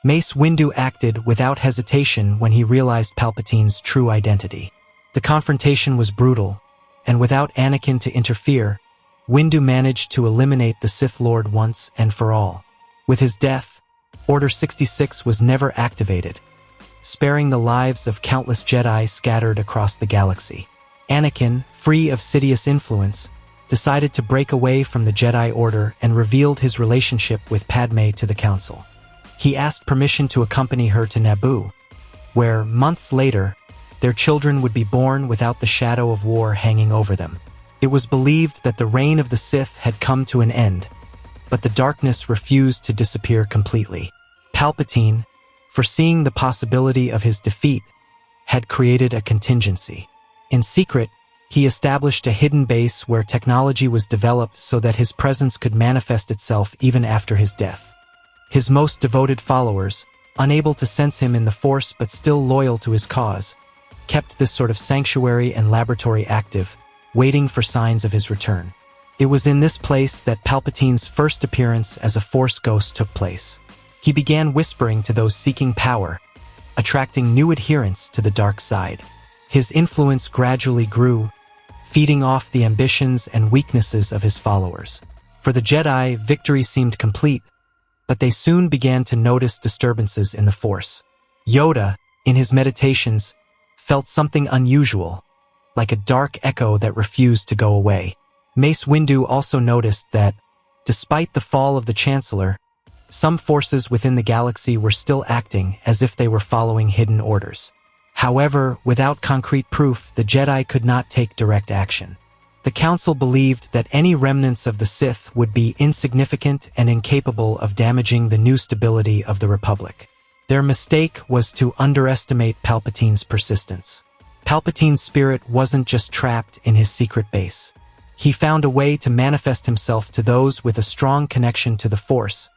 Mace Windu acted without hesitation when he realized Palpatine's true identity. The confrontation was brutal, and without Anakin to interfere, Windu managed to eliminate the Sith Lord once and for all. With his death, Order 66 was never activated, sparing the lives of countless Jedi scattered across the galaxy. Anakin, free of Sidious influence, decided to break away from the Jedi Order and revealed his relationship with Padme to the Council. He asked permission to accompany her to Naboo, where, months later, their children would be born without the shadow of war hanging over them. It was believed that the reign of the Sith had come to an end, but the darkness refused to disappear completely. Palpatine, foreseeing the possibility of his defeat, had created a contingency. In secret, he established a hidden base where technology was developed so that his presence could manifest itself even after his death. His most devoted followers, unable to sense him in the Force but still loyal to his cause, kept this sort of sanctuary and laboratory active, waiting for signs of his return. It was in this place that Palpatine's first appearance as a Force ghost took place. He began whispering to those seeking power, attracting new adherents to the dark side. His influence gradually grew, feeding off the ambitions and weaknesses of his followers. For the Jedi, victory seemed complete, but they soon began to notice disturbances in the Force. Yoda, in his meditations, felt something unusual, like a dark echo that refused to go away. Mace Windu also noticed that, despite the fall of the Chancellor, some forces within the galaxy were still acting as if they were following hidden orders. However, without concrete proof, the Jedi could not take direct action. The Council believed that any remnants of the Sith would be insignificant and incapable of damaging the new stability of the Republic. Their mistake was to underestimate Palpatine's persistence. Palpatine's spirit wasn't just trapped in his secret base. He found a way to manifest himself to those with a strong connection to the Force,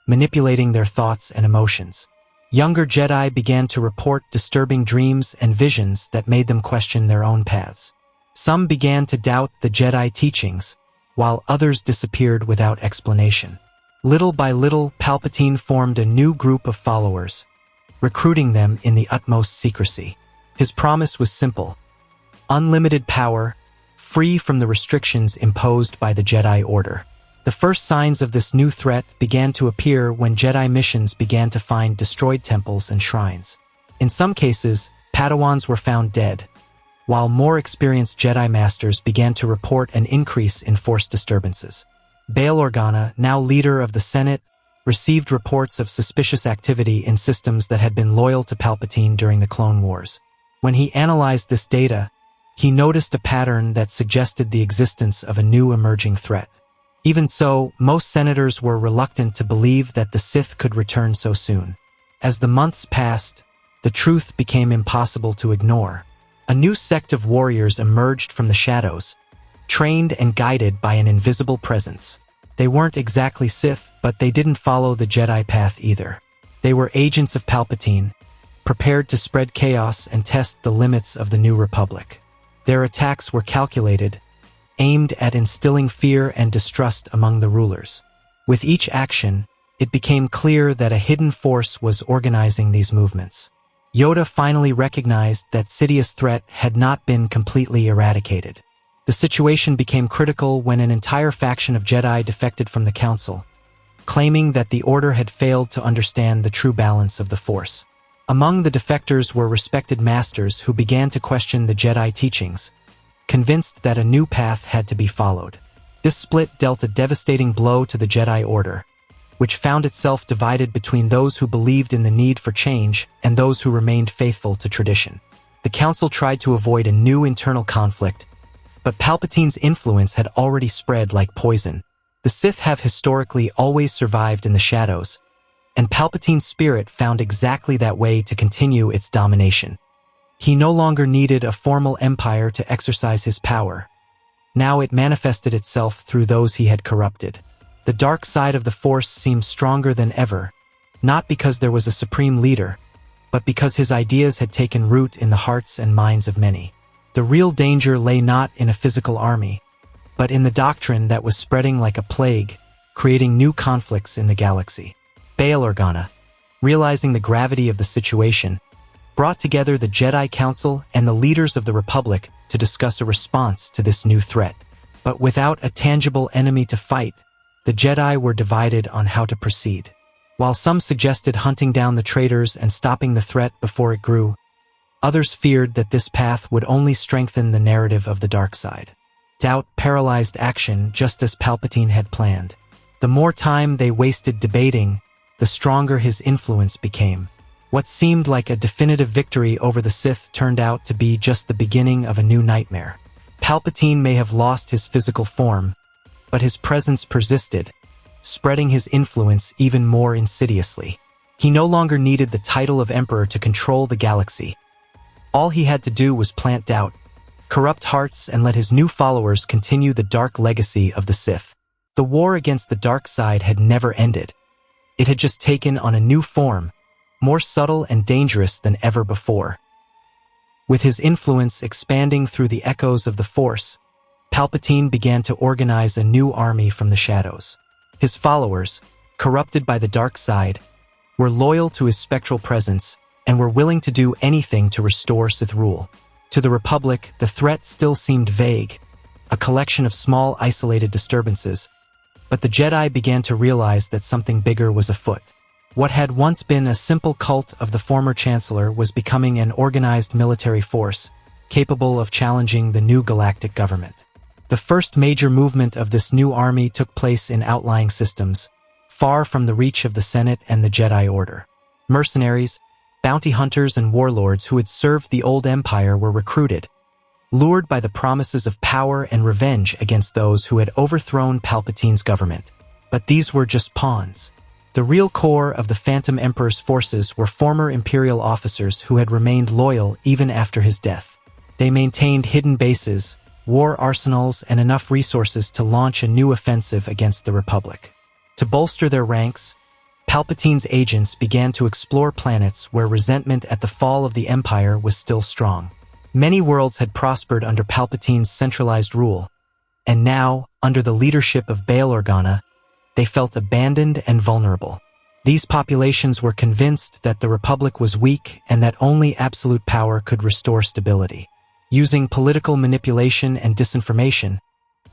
manipulating their thoughts and emotions. Younger Jedi began to report disturbing dreams and visions that made them question their own paths. Some began to doubt the Jedi teachings, while others disappeared without explanation. Little by little, Palpatine formed a new group of followers, recruiting them in the utmost secrecy. His promise was simple: unlimited power, free from the restrictions imposed by the Jedi Order. The first signs of this new threat began to appear when Jedi missions began to find destroyed temples and shrines. In some cases, Padawans were found dead, while more experienced Jedi Masters began to report an increase in Force disturbances. Bail Organa, now leader of the Senate, received reports of suspicious activity in systems that had been loyal to Palpatine during the Clone Wars. When he analyzed this data, he noticed a pattern that suggested the existence of a new emerging threat. Even so, most senators were reluctant to believe that the Sith could return so soon. As the months passed, the truth became impossible to ignore. A new sect of warriors emerged from the shadows, trained and guided by an invisible presence. They weren't exactly Sith, but they didn't follow the Jedi path either. They were agents of Palpatine, prepared to spread chaos and test the limits of the new Republic. Their attacks were calculated, aimed at instilling fear and distrust among the rulers. With each action, it became clear that a hidden force was organizing these movements. Yoda finally recognized that Sidious's threat had not been completely eradicated. The situation became critical when an entire faction of Jedi defected from the Council, claiming that the Order had failed to understand the true balance of the Force. Among the defectors were respected masters who began to question the Jedi teachings, convinced that a new path had to be followed. This split dealt a devastating blow to the Jedi Order, which found itself divided between those who believed in the need for change and those who remained faithful to tradition. The Council tried to avoid a new internal conflict, but Palpatine's influence had already spread like poison. The Sith have historically always survived in the shadows, and Palpatine's spirit found exactly that way to continue its domination. He no longer needed a formal empire to exercise his power. Now it manifested itself through those he had corrupted. The dark side of the Force seemed stronger than ever, not because there was a supreme leader, but because his ideas had taken root in the hearts and minds of many. The real danger lay not in a physical army, but in the doctrine that was spreading like a plague, creating new conflicts in the galaxy. Bail Organa, realizing the gravity of the situation, brought together the Jedi Council and the leaders of the Republic to discuss a response to this new threat. But without a tangible enemy to fight, the Jedi were divided on how to proceed. While some suggested hunting down the traitors and stopping the threat before it grew, others feared that this path would only strengthen the narrative of the dark side. Doubt paralyzed action just as Palpatine had planned. The more time they wasted debating, the stronger his influence became. What seemed like a definitive victory over the Sith turned out to be just the beginning of a new nightmare. Palpatine may have lost his physical form, but his presence persisted, spreading his influence even more insidiously. He no longer needed the title of Emperor to control the galaxy. All he had to do was plant doubt, corrupt hearts, and let his new followers continue the dark legacy of the Sith. The war against the dark side had never ended. It had just taken on a new form, more subtle and dangerous than ever before. With his influence expanding through the echoes of the Force, Palpatine began to organize a new army from the shadows. His followers, corrupted by the dark side, were loyal to his spectral presence and were willing to do anything to restore Sith rule. To the Republic, the threat still seemed vague, a collection of small isolated disturbances, but the Jedi began to realize that something bigger was afoot. What had once been a simple cult of the former Chancellor was becoming an organized military force, capable of challenging the new galactic government. The first major movement of this new army took place in outlying systems, far from the reach of the Senate and the Jedi Order. Mercenaries, bounty hunters, and warlords who had served the old empire were recruited, lured by the promises of power and revenge against those who had overthrown Palpatine's government. But these were just pawns. The real core of the Phantom Emperor's forces were former Imperial officers who had remained loyal even after his death. They maintained hidden bases, war arsenals, and enough resources to launch a new offensive against the Republic. To bolster their ranks, Palpatine's agents began to explore planets where resentment at the fall of the Empire was still strong. Many worlds had prospered under Palpatine's centralized rule, and now, under the leadership of Bail Organa, they felt abandoned and vulnerable. These populations were convinced that the Republic was weak and that only absolute power could restore stability. Using political manipulation and disinformation,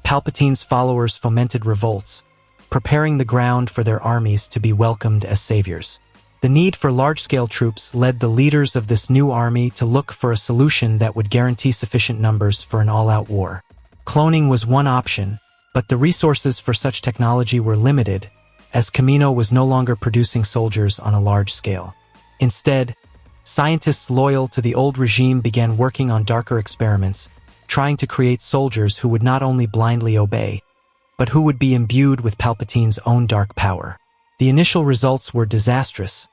Palpatine's followers fomented revolts, preparing the ground for their armies to be welcomed as saviors. The need for large-scale troops led the leaders of this new army to look for a solution that would guarantee sufficient numbers for an all-out war. Cloning was one option, but the resources for such technology were limited, as Kamino was no longer producing soldiers on a large scale. Instead, scientists loyal to the old regime began working on darker experiments, trying to create soldiers who would not only blindly obey, but who would be imbued with Palpatine's own dark power. The initial results were disastrous,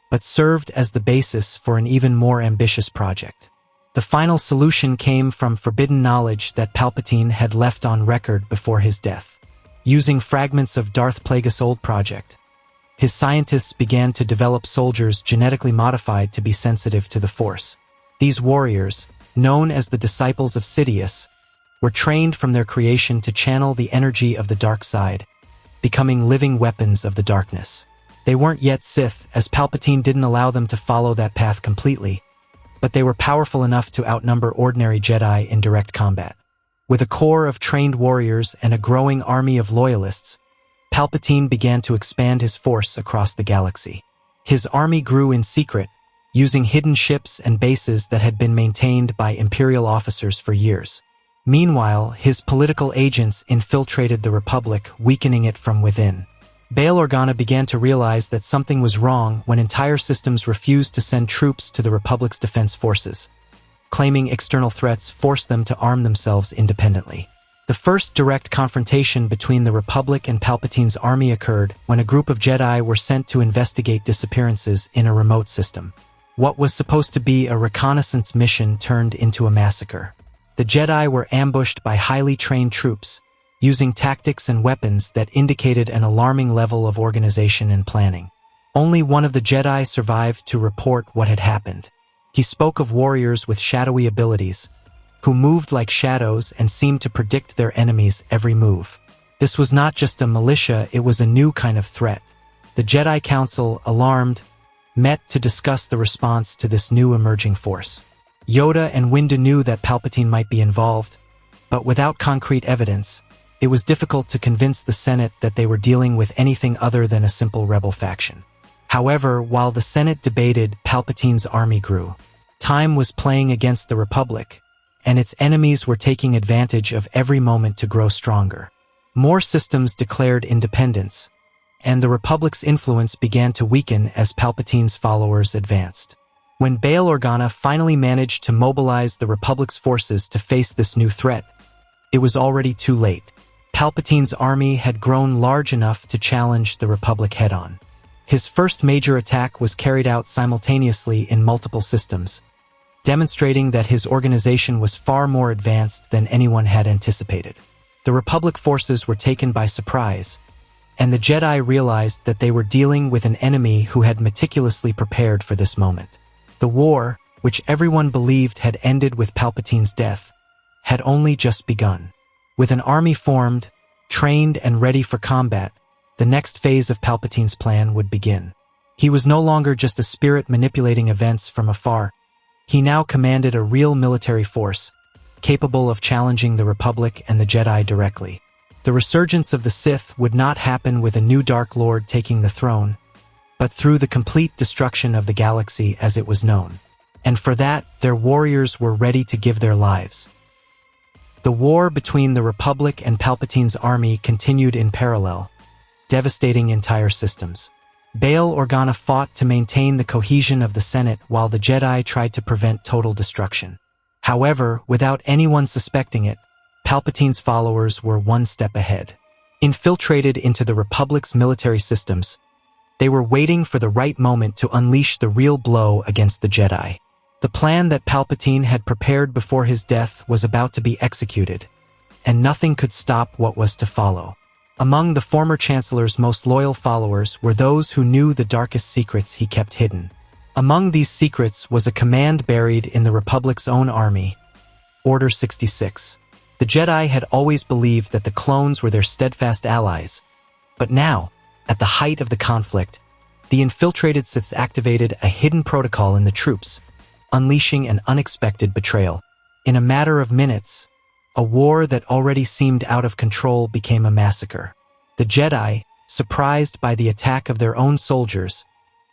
but served as the basis for an even more ambitious project. The final solution came from forbidden knowledge that Palpatine had left on record before his death. Using fragments of Darth Plagueis' old project, his scientists began to develop soldiers genetically modified to be sensitive to the Force. These warriors, known as the Disciples of Sidious, were trained from their creation to channel the energy of the dark side, becoming living weapons of the darkness. They weren't yet Sith, as Palpatine didn't allow them to follow that path completely, but they were powerful enough to outnumber ordinary Jedi in direct combat. With a core of trained warriors and a growing army of loyalists, Palpatine began to expand his force across the galaxy. His army grew in secret, using hidden ships and bases that had been maintained by Imperial officers for years. Meanwhile, his political agents infiltrated the Republic, weakening it from within. Bail Organa began to realize that something was wrong when entire systems refused to send troops to the Republic's defense forces. Claiming external threats forced them to arm themselves independently. The first direct confrontation between the Republic and Palpatine's army occurred when a group of Jedi were sent to investigate disappearances in a remote system. What was supposed to be a reconnaissance mission turned into a massacre. The Jedi were ambushed by highly trained troops, using tactics and weapons that indicated an alarming level of organization and planning. Only one of the Jedi survived to report what had happened. He spoke of warriors with shadowy abilities, who moved like shadows and seemed to predict their enemies' every move. This was not just a militia, it was a new kind of threat. The Jedi Council, alarmed, met to discuss the response to this new emerging force. Yoda and Windu knew that Palpatine might be involved, but without concrete evidence, it was difficult to convince the Senate that they were dealing with anything other than a simple rebel faction. However, while the Senate debated, Palpatine's army grew. Time was playing against the Republic, and its enemies were taking advantage of every moment to grow stronger. More systems declared independence, and the Republic's influence began to weaken as Palpatine's followers advanced. When Bail Organa finally managed to mobilize the Republic's forces to face this new threat, it was already too late. Palpatine's army had grown large enough to challenge the Republic head-on. His first major attack was carried out simultaneously in multiple systems, demonstrating that his organization was far more advanced than anyone had anticipated. The Republic forces were taken by surprise, and the Jedi realized that they were dealing with an enemy who had meticulously prepared for this moment. The war, which everyone believed had ended with Palpatine's death, had only just begun. With an army formed, trained, and ready for combat, the next phase of Palpatine's plan would begin. He was no longer just a spirit manipulating events from afar. He now commanded a real military force, capable of challenging the Republic and the Jedi directly. The resurgence of the Sith would not happen with a new Dark Lord taking the throne, but through the complete destruction of the galaxy as it was known. And for that, their warriors were ready to give their lives. The war between the Republic and Palpatine's army continued in parallel, devastating entire systems. Bail Organa fought to maintain the cohesion of the Senate while the Jedi tried to prevent total destruction. However, without anyone suspecting it, Palpatine's followers were one step ahead. Infiltrated into the Republic's military systems, they were waiting for the right moment to unleash the real blow against the Jedi. The plan that Palpatine had prepared before his death was about to be executed, and nothing could stop what was to follow. Among the former Chancellor's most loyal followers were those who knew the darkest secrets he kept hidden. Among these secrets was a command buried in the Republic's own army, Order 66. The Jedi had always believed that the clones were their steadfast allies, but now, at the height of the conflict, the infiltrated Siths activated a hidden protocol in the troops, unleashing an unexpected betrayal. In a matter of minutes, a war that already seemed out of control became a massacre. The Jedi, surprised by the attack of their own soldiers,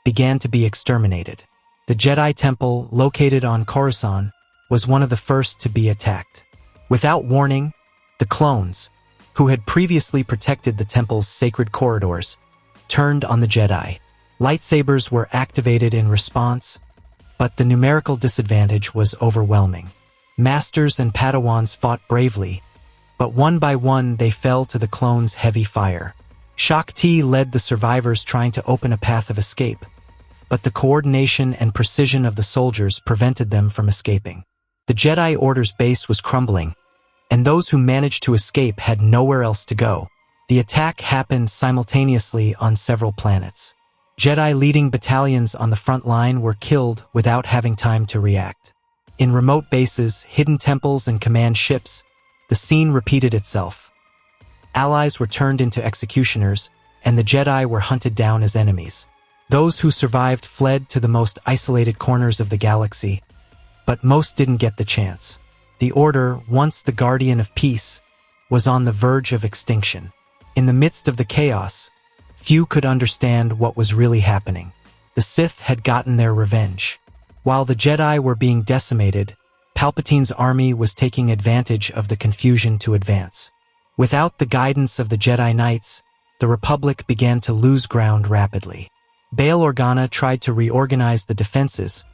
began to be exterminated. The Jedi Temple, located on Coruscant, was one of the first to be attacked. Without warning, the clones, who had previously protected the temple's sacred corridors, turned on the Jedi. Lightsabers were activated in response, but the numerical disadvantage was overwhelming. Masters and Padawans fought bravely, but one by one they fell to the clones' heavy fire. Shaak Ti led the survivors trying to open a path of escape, but the coordination and precision of the soldiers prevented them from escaping. The Jedi Order's base was crumbling, and those who managed to escape had nowhere else to go. The attack happened simultaneously on several planets. Jedi leading battalions on the front line were killed without having time to react. In remote bases, hidden temples, and command ships, the scene repeated itself. Allies were turned into executioners, and the Jedi were hunted down as enemies. Those who survived fled to the most isolated corners of the galaxy, but most didn't get the chance. The Order, once the guardian of peace, was on the verge of extinction. In the midst of the chaos, few could understand what was really happening. The Sith had gotten their revenge. While the Jedi were being decimated, Palpatine's army was taking advantage of the confusion to advance. Without the guidance of the Jedi Knights, the Republic began to lose ground rapidly. Bail Organa tried to reorganize the defenses,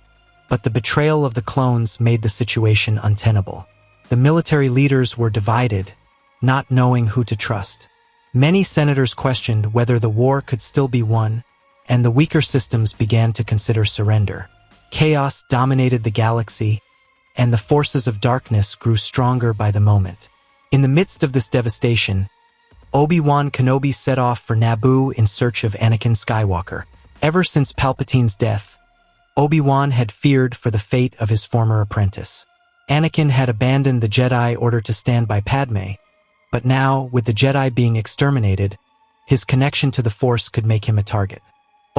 but the betrayal of the clones made the situation untenable. The military leaders were divided, not knowing who to trust. Many senators questioned whether the war could still be won, and the weaker systems began to consider surrender. Chaos dominated the galaxy, and the forces of darkness grew stronger by the moment. In the midst of this devastation, Obi-Wan Kenobi set off for Naboo in search of Anakin Skywalker. Ever since Palpatine's death, Obi-Wan had feared for the fate of his former apprentice. Anakin had abandoned the Jedi Order to stand by Padme, but now, with the Jedi being exterminated, his connection to the Force could make him a target.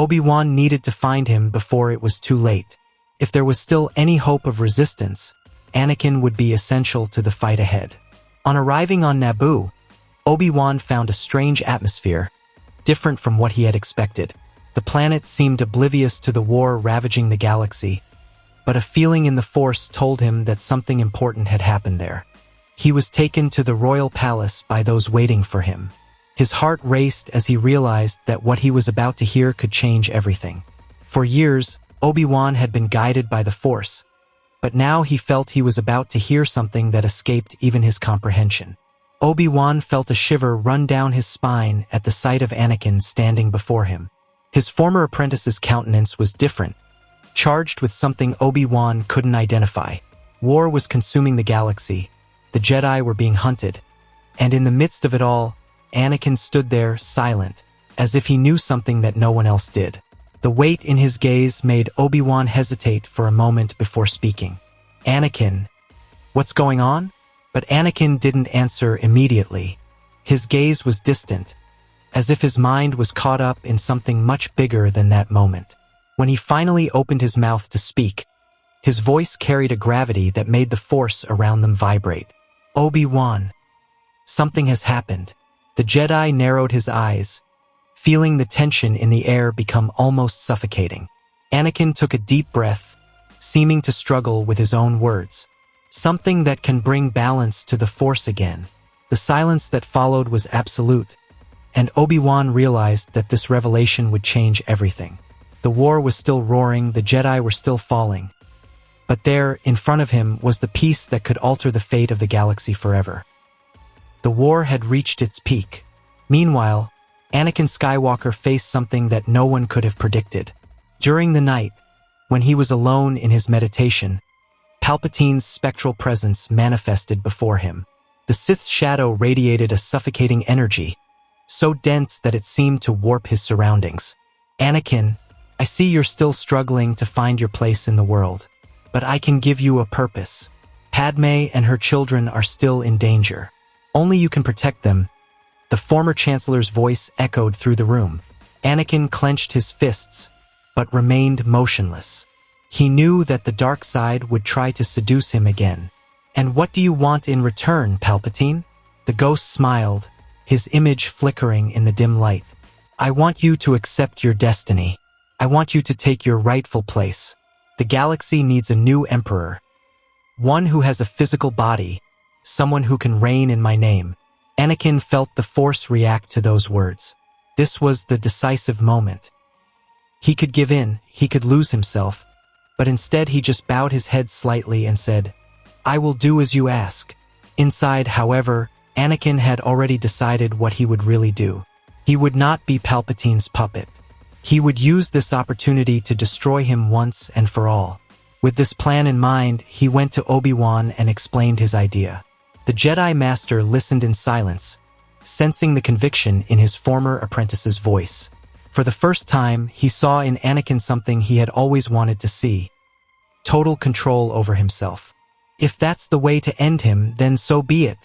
Obi-Wan needed to find him before it was too late. If there was still any hope of resistance, Anakin would be essential to the fight ahead. On arriving on Naboo, Obi-Wan found a strange atmosphere, different from what he had expected. The planet seemed oblivious to the war ravaging the galaxy, but a feeling in the Force told him that something important had happened there. He was taken to the royal palace by those waiting for him. His heart raced as he realized that what he was about to hear could change everything. For years, Obi-Wan had been guided by the Force, but now he felt he was about to hear something that escaped even his comprehension. Obi-Wan felt a shiver run down his spine at the sight of Anakin standing before him. His former apprentice's countenance was different, charged with something Obi-Wan couldn't identify. War was consuming the galaxy, the Jedi were being hunted, and in the midst of it all, Anakin stood there, silent, as if he knew something that no one else did. The weight in his gaze made Obi-Wan hesitate for a moment before speaking. "Anakin, what's going on?" But Anakin didn't answer immediately. His gaze was distant, as if his mind was caught up in something much bigger than that moment. When he finally opened his mouth to speak, his voice carried a gravity that made the Force around them vibrate. "Obi-Wan, something has happened." The Jedi narrowed his eyes, feeling the tension in the air become almost suffocating. Anakin took a deep breath, seeming to struggle with his own words. "Something that can bring balance to the Force again." The silence that followed was absolute, and Obi-Wan realized that this revelation would change everything. The war was still roaring, the Jedi were still falling. But there, in front of him, was the peace that could alter the fate of the galaxy forever. The war had reached its peak. Meanwhile, Anakin Skywalker faced something that no one could have predicted. During the night, when he was alone in his meditation, Palpatine's spectral presence manifested before him. The Sith's shadow radiated a suffocating energy, so dense that it seemed to warp his surroundings. "Anakin, I see you're still struggling to find your place in the world, but I can give you a purpose. Padme and her children are still in danger. Only you can protect them." The former Chancellor's voice echoed through the room. Anakin clenched his fists, but remained motionless. He knew that the dark side would try to seduce him again. "And what do you want in return, Palpatine?" The ghost smiled, his image flickering in the dim light. "I want you to accept your destiny. I want you to take your rightful place. The galaxy needs a new emperor. One who has a physical body, someone who can reign in my name." Anakin felt the Force react to those words. This was the decisive moment. He could give in, he could lose himself, but instead he just bowed his head slightly and said, "I will do as you ask." Inside, however, Anakin had already decided what he would really do. He would not be Palpatine's puppet. He would use this opportunity to destroy him once and for all. With this plan in mind, he went to Obi-Wan and explained his idea. The Jedi Master listened in silence, sensing the conviction in his former apprentice's voice. For the first time, he saw in Anakin something he had always wanted to see: total control over himself. "If that's the way to end him, then so be it,"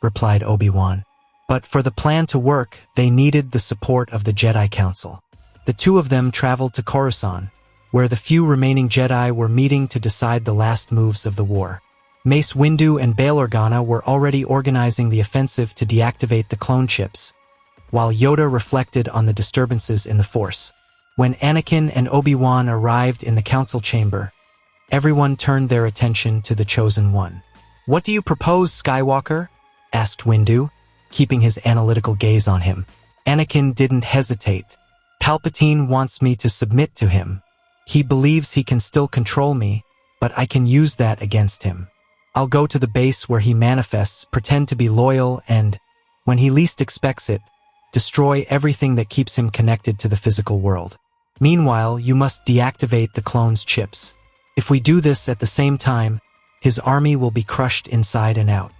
replied Obi-Wan. But for the plan to work, they needed the support of the Jedi Council. The two of them traveled to Coruscant, where the few remaining Jedi were meeting to decide the last moves of the war. Mace Windu and Bail Organa were already organizing the offensive to deactivate the clone chips, while Yoda reflected on the disturbances in the Force. When Anakin and Obi-Wan arrived in the council chamber, everyone turned their attention to the Chosen One. "What do you propose, Skywalker?" asked Windu, keeping his analytical gaze on him. Anakin didn't hesitate. "Palpatine wants me to submit to him. He believes he can still control me, but I can use that against him. I'll go to the base where he manifests, pretend to be loyal, and, when he least expects it, destroy everything that keeps him connected to the physical world. Meanwhile, you must deactivate the clone's chips. If we do this at the same time, his army will be crushed inside and out."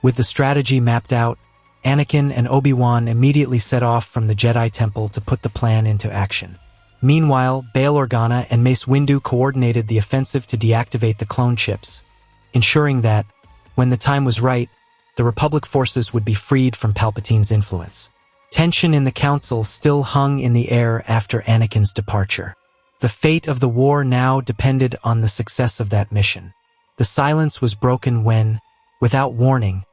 With the strategy mapped out, Anakin and Obi-Wan immediately set off from the Jedi Temple to put the plan into action. Meanwhile, Bail Organa and Mace Windu coordinated the offensive to deactivate the clone chips, ensuring that, when the time was right, the Republic forces would be freed from Palpatine's influence. Tension in the council still hung in the air after Anakin's departure. The fate of the war now depended on the success of that mission. The silence was broken when, without warning,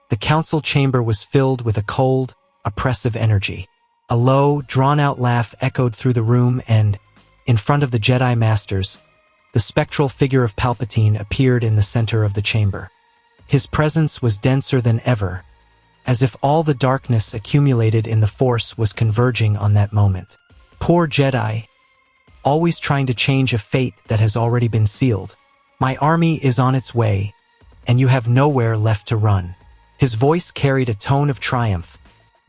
the council chamber was filled with a cold, oppressive energy. A low, drawn-out laugh echoed through the room and, in front of the Jedi Masters, the spectral figure of Palpatine appeared in the center of the chamber. His presence was denser than ever, as if all the darkness accumulated in the Force was converging on that moment. Poor Jedi, always trying to change a fate that has already been sealed. My army is on its way, and you have nowhere left to run. His voice carried a tone of triumph,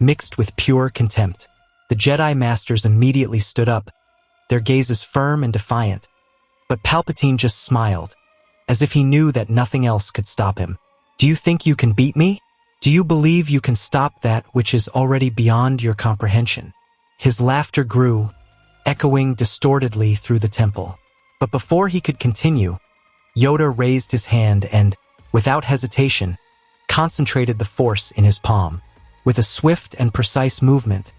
mixed with pure contempt. The Jedi Masters immediately stood up, their gazes firm and defiant. But Palpatine just smiled, as if he knew that nothing else could stop him. Do you think you can beat me? Do you believe you can stop that which is already beyond your comprehension? His laughter grew, echoing distortedly through the temple. But before he could continue, Yoda raised his hand and, without hesitation, concentrated the Force in his palm. With a swift and precise movement,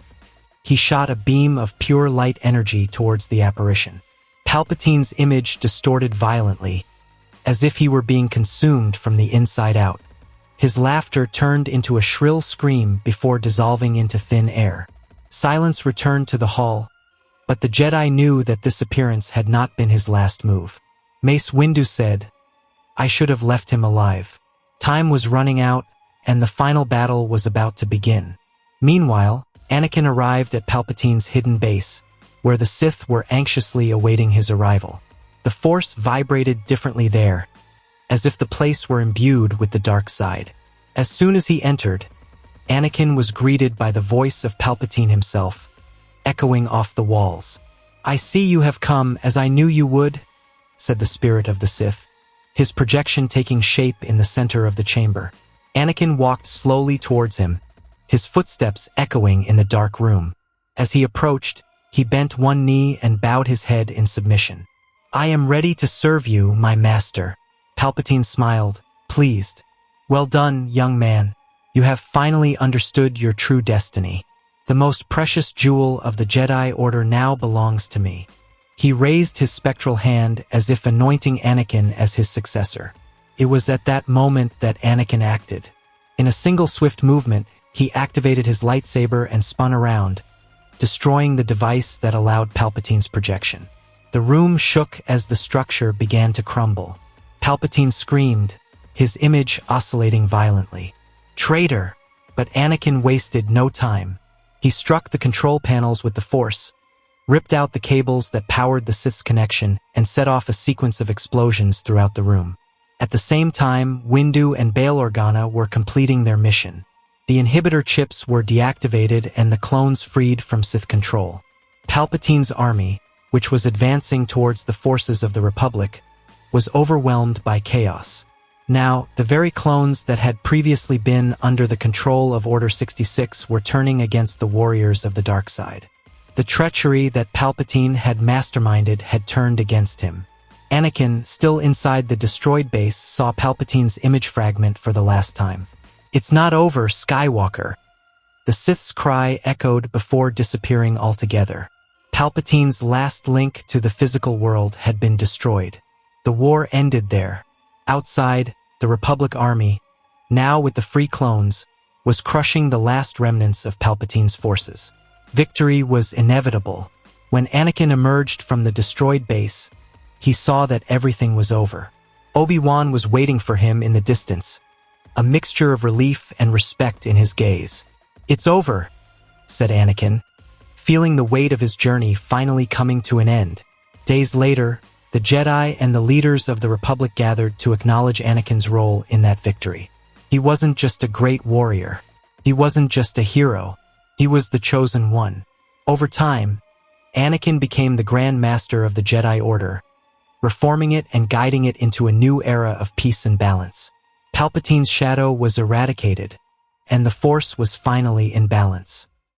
he shot a beam of pure light energy towards the apparition. Palpatine's image distorted violently, as if he were being consumed from the inside out. His laughter turned into a shrill scream before dissolving into thin air. Silence returned to the hall, but the Jedi knew that this appearance had not been his last move. Mace Windu said, "I should have left him alive." Time was running out, and the final battle was about to begin. Meanwhile, Anakin arrived at Palpatine's hidden base, where the Sith were anxiously awaiting his arrival. The Force vibrated differently there, as if the place were imbued with the dark side. As soon as he entered, Anakin was greeted by the voice of Palpatine himself, echoing off the walls. "I see you have come as I knew you would," said the spirit of the Sith, his projection taking shape in the center of the chamber. Anakin walked slowly towards him, his footsteps echoing in the dark room. As he approached, he bent one knee and bowed his head in submission. "I am ready to serve you, my master." Palpatine smiled, pleased. "Well done, young man. You have finally understood your true destiny. The most precious jewel of the Jedi Order now belongs to me." He raised his spectral hand as if anointing Anakin as his successor. It was at that moment that Anakin acted. In a single swift movement, he activated his lightsaber and spun around, destroying the device that allowed Palpatine's projection. The room shook as the structure began to crumble. Palpatine screamed, his image oscillating violently. "Traitor!" But Anakin wasted no time. He struck the control panels with the Force, ripped out the cables that powered the Sith's connection, and set off a sequence of explosions throughout the room. At the same time, Windu and Bail Organa were completing their mission. The inhibitor chips were deactivated and the clones freed from Sith control. Palpatine's army, which was advancing towards the forces of the Republic, was overwhelmed by chaos. Now, the very clones that had previously been under the control of Order 66 were turning against the warriors of the dark side. The treachery that Palpatine had masterminded had turned against him. Anakin, still inside the destroyed base, saw Palpatine's image fragment for the last time. "It's not over, Skywalker." The Sith's cry echoed before disappearing altogether. Palpatine's last link to the physical world had been destroyed. The war ended there. Outside, the Republic army, now with the free clones, was crushing the last remnants of Palpatine's forces. Victory was inevitable. When Anakin emerged from the destroyed base, he saw that everything was over. Obi-Wan was waiting for him in the distance, a mixture of relief and respect in his gaze. "It's over," said Anakin, feeling the weight of his journey finally coming to an end. Days later, the Jedi and the leaders of the Republic gathered to acknowledge Anakin's role in that victory. He wasn't just a great warrior. He wasn't just a hero. He was the chosen one. Over time, Anakin became the Grand Master of the Jedi Order, reforming it and guiding it into a new era of peace and balance. Palpatine's shadow was eradicated, and the Force was finally in balance.